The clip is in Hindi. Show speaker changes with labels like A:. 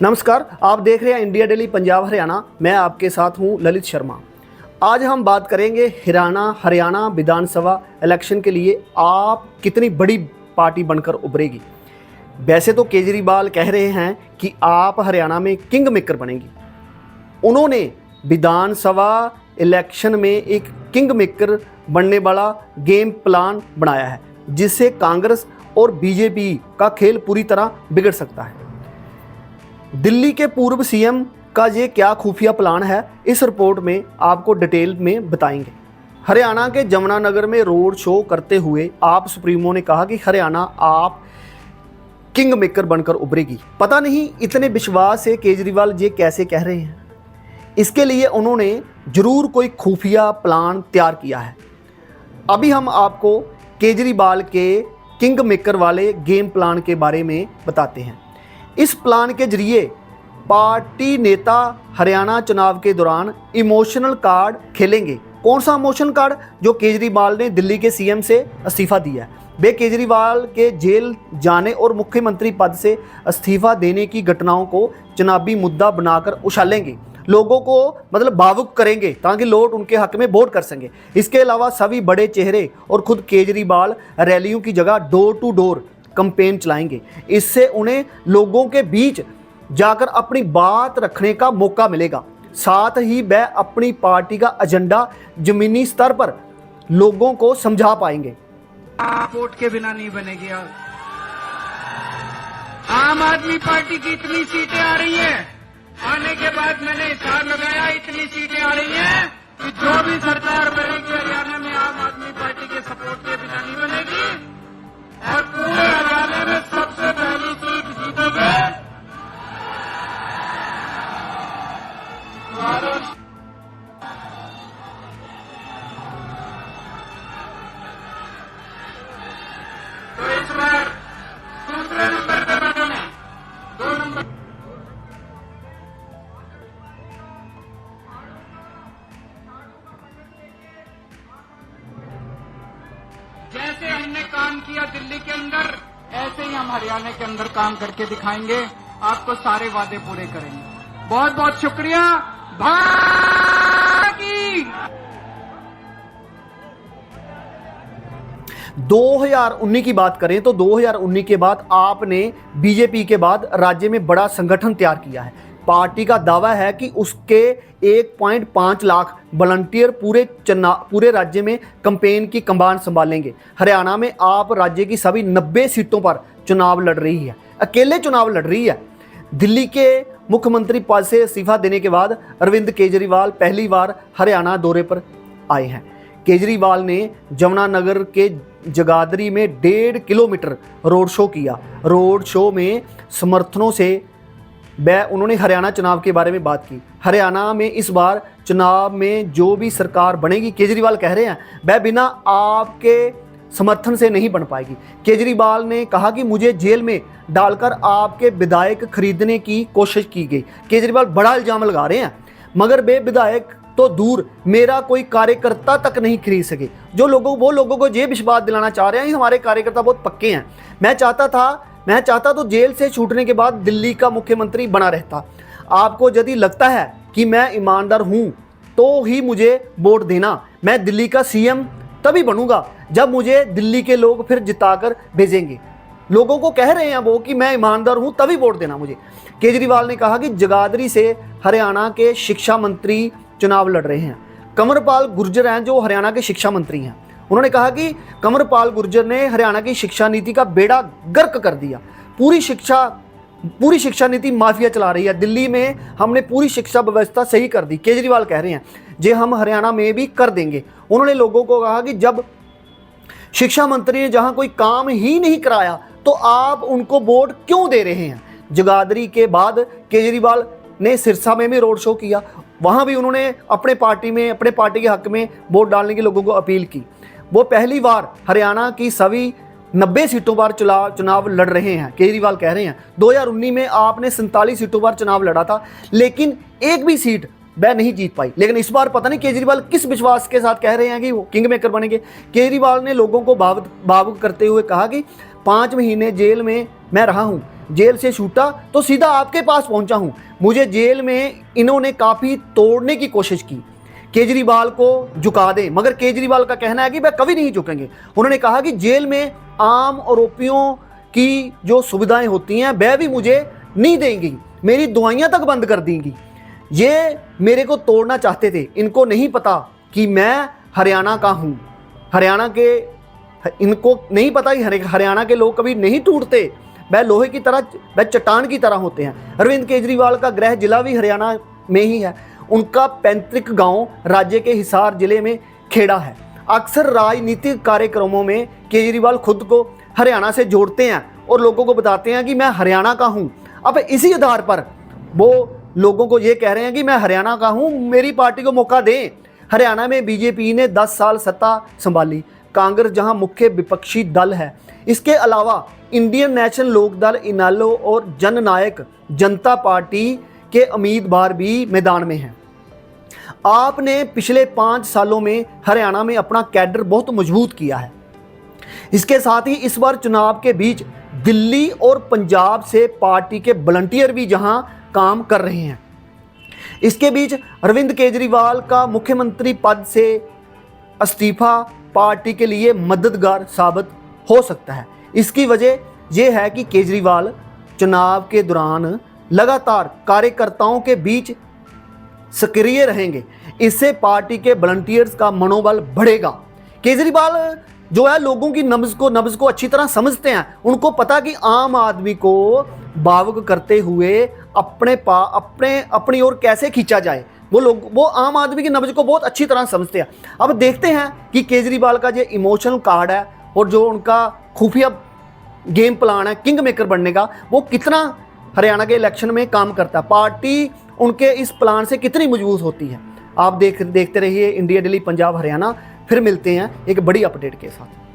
A: नमस्कार, आप देख रहे हैं इंडिया डेली पंजाब हरियाणा। मैं आपके साथ हूं ललित शर्मा। आज हम बात करेंगे हरियाणा विधानसभा इलेक्शन के लिए आप कितनी बड़ी पार्टी बनकर उभरेगी। वैसे तो केजरीवाल कह रहे हैं कि आप हरियाणा में किंग मेकर बनेंगी। उन्होंने विधानसभा इलेक्शन में एक किंग मेकर बनने वाला गेम प्लान बनाया है, जिससे कांग्रेस और बीजेपी का खेल पूरी तरह बिगड़ सकता है। दिल्ली के पूर्व सीएम का ये क्या खुफिया प्लान है, इस रिपोर्ट में आपको डिटेल में बताएंगे। हरियाणा के जमुनानगर में रोड शो करते हुए आप सुप्रीमो ने कहा कि हरियाणा आप किंग मेकर बनकर उभरेगी। पता नहीं इतने विश्वास से केजरीवाल ये कैसे कह रहे हैं। इसके लिए उन्होंने जरूर कोई खुफिया प्लान तैयार किया है। अभी हम आपको केजरीवाल के किंग मेकर वाले गेम प्लान के बारे में बताते हैं। इस प्लान के जरिए पार्टी नेता हरियाणा चुनाव के दौरान इमोशनल कार्ड खेलेंगे। कौन सा इमोशनल कार्ड? जो केजरीवाल ने दिल्ली के सीएम से इस्तीफा दिया है। वे केजरीवाल के जेल जाने और मुख्यमंत्री पद से इस्तीफा देने की घटनाओं को चुनावी मुद्दा बनाकर उछालेंगे, लोगों को मतलब भावुक करेंगे ताकि लोग उनके हक में वोट कर सकें। इसके अलावा सभी बड़े चेहरे और खुद केजरीवाल रैलियों की जगह डोर टू डोर कैंपेन चलाएंगे। इससे उन्हें लोगों के बीच जाकर अपनी बात रखने का मौका मिलेगा। साथ ही वह अपनी पार्टी का एजेंडा जमीनी स्तर पर लोगों को समझा पाएंगे।
B: वोट के बिना नहीं बनेगी। आम आदमी पार्टी की इतनी सीटें आ रही हैं, आने के बाद मैंने हिसाब लगाया, इतनी सीटें आ रही हैं कि जो भी सरकार बनेगी हरियाणा में आम आदमी पार्टी के सपोर्ट के बिना नहीं बनेगी। और पूरे हरियाणा में सबसे पहली सीट जीतेगी तो इस बार दूसरे नंबर पे बने 2 नंबर। जैसे हमने काम किया दिल्ली के अंदर, ऐसे ही हम हरियाणा के अंदर काम करके दिखाएंगे। आपको सारे वादे पूरे करेंगे। बहुत बहुत शुक्रिया। भागी
A: 2019 की बात करें तो 2019 के बाद आपने बीजेपी के बाद राज्य में बड़ा संगठन तैयार किया है। पार्टी का दावा है कि उसके 1.5 लाख वॉलंटियर पूरे राज्य में कैंपेन की कमान संभालेंगे। हरियाणा में आप राज्य की सभी 90 सीटों पर चुनाव लड़ रही है, अकेले चुनाव लड़ रही है। दिल्ली के मुख्यमंत्री पद से इस्तीफा देने के बाद अरविंद केजरीवाल पहली बार हरियाणा दौरे पर आए हैं। केजरीवाल ने जमुनानगर के जगाधरी में 1.5 किलोमीटर रोड शो किया। रोड शो में समर्थनों से उन्होंने हरियाणा चुनाव के बारे में बात की। हरियाणा में इस बार चुनाव में जो भी सरकार बनेगी, केजरीवाल कह रहे हैं, वह बिना आपके समर्थन से नहीं बन पाएगी। केजरीवाल ने कहा कि मुझे जेल में डालकर आपके विधायक खरीदने की कोशिश की गई। केजरीवाल बड़ा इल्जाम लगा रहे हैं, मगर वे विधायक तो दूर, मेरा कोई कार्यकर्ता तक नहीं खरीद सके। वो लोगों को ये विश्वास दिलाना चाह रहे हैं कि हमारे कार्यकर्ता बहुत पक्के हैं। मैं चाहता तो जेल से छूटने के बाद दिल्ली का मुख्यमंत्री बना रहता। आपको यदि लगता है कि मैं ईमानदार हूं तो ही मुझे वोट देना। मैं दिल्ली का सीएम तभी बनूंगा जब मुझे दिल्ली के लोग फिर जिताकर भेजेंगे। लोगों को कह रहे हैं वो कि मैं ईमानदार हूं, तभी वोट देना मुझे। केजरीवाल ने कहा कि जगाधरी से हरियाणा के शिक्षा मंत्री चुनाव लड़ रहे हैं। कंवरपाल गुर्जर हैं जो हरियाणा के शिक्षा मंत्री हैं। उन्होंने कहा कि कंवरपाल गुर्जर ने हरियाणा की शिक्षा नीति का बेड़ा गर्क कर दिया। पूरी शिक्षा नीति माफिया चला रही है। दिल्ली में हमने पूरी शिक्षा व्यवस्था सही कर दी। केजरीवाल कह रहे हैं जे हम हरियाणा में भी कर देंगे। उन्होंने लोगों को कहा कि जब शिक्षा मंत्री ने जहां कोई काम ही नहीं कराया तो आप उनको वोट क्यों दे रहे हैं। जगाधरी के बाद केजरीवाल ने सिरसा में भी रोड शो किया। वहां भी उन्होंने अपने पार्टी के हक में वोट डालने की लोगों को अपील की। वो पहली बार हरियाणा की सभी 90 सीटों पर चुनाव लड़ रहे हैं। केजरीवाल कह रहे हैं 2019 में आपने 47 सीटों पर चुनाव लड़ा था, लेकिन एक भी सीट वह नहीं जीत पाई। लेकिन इस बार पता नहीं केजरीवाल किस विश्वास के साथ कह रहे हैं कि वो किंग मेकर बनेंगे। केजरीवाल ने लोगों को भावुक करते हुए कहा कि 5 महीने जेल में मैं रहा हूं, जेल से छूटा तो सीधा आपके पास पहुंचा हूं। मुझे जेल में इन्होंने काफ़ी तोड़ने की कोशिश की, केजरीवाल को झुका दे, मगर केजरीवाल का कहना है कि वह कभी नहीं झुकेंगे। उन्होंने कहा कि जेल में आम आरोपियों की जो सुविधाएं होती हैं वह भी मुझे नहीं देंगी, मेरी दवाइयां तक बंद कर देंगी। ये मेरे को तोड़ना चाहते थे, इनको नहीं पता कि मैं हरियाणा का हूं। हरियाणा के इनको नहीं पता कि हरियाणा के लोग कभी नहीं टूटते, वह लोहे की तरह, वह चट्टान की तरह होते हैं। अरविंद केजरीवाल का गृह जिला भी हरियाणा में ही है। उनका पैतृक गांव राज्य के हिसार जिले में खेड़ा है। अक्सर राजनीतिक कार्यक्रमों में केजरीवाल खुद को हरियाणा से जोड़ते हैं और लोगों को बताते हैं कि मैं हरियाणा का हूं। अब इसी आधार पर वो लोगों को ये कह रहे हैं कि मैं हरियाणा का हूं, मेरी पार्टी को मौका दें। हरियाणा में बीजेपी ने 10 साल सत्ता संभाली, कांग्रेस जहां मुख्य विपक्षी दल है। इसके अलावा इंडियन नेशनल लोकदल, इनेलो और जननायक जनता पार्टी के उम्मीदवार भी मैदान में हैं। आपने पिछले 5 सालों में हरियाणा में अपना कैडर बहुत मजबूत किया है। इसके साथ ही इस बार चुनाव के बीच दिल्ली और पंजाब से पार्टी के वॉलंटियर भी जहां काम कर रहे हैं। इसके बीच अरविंद केजरीवाल का मुख्यमंत्री पद से इस्तीफा पार्टी के लिए मददगार साबित हो सकता है। इसकी वजह यह है कि केजरीवाल चुनाव के दौरान लगातार कार्यकर्ताओं के बीच सक्रिय रहेंगे। इससे पार्टी के वॉलंटियर्स का मनोबल बढ़ेगा। केजरीवाल जो है लोगों की नब्ज को अच्छी तरह समझते हैं। उनको पता कि आम आदमी को भावुक करते हुए अपनी ओर कैसे खींचा जाए। वो आम आदमी की नब्ज को बहुत अच्छी तरह समझते हैं। अब देखते हैं कि केजरीवाल का जो इमोशनल कार्ड है और जो उनका खुफिया गेम प्लान है किंग मेकर बनने का, वो कितना हरियाणा के इलेक्शन में काम करता है, पार्टी उनके इस प्लान से कितनी मजबूत होती है। आप देखते रहिए इंडिया डेली पंजाब हरियाणा। फिर मिलते हैं एक बड़ी अपडेट के साथ।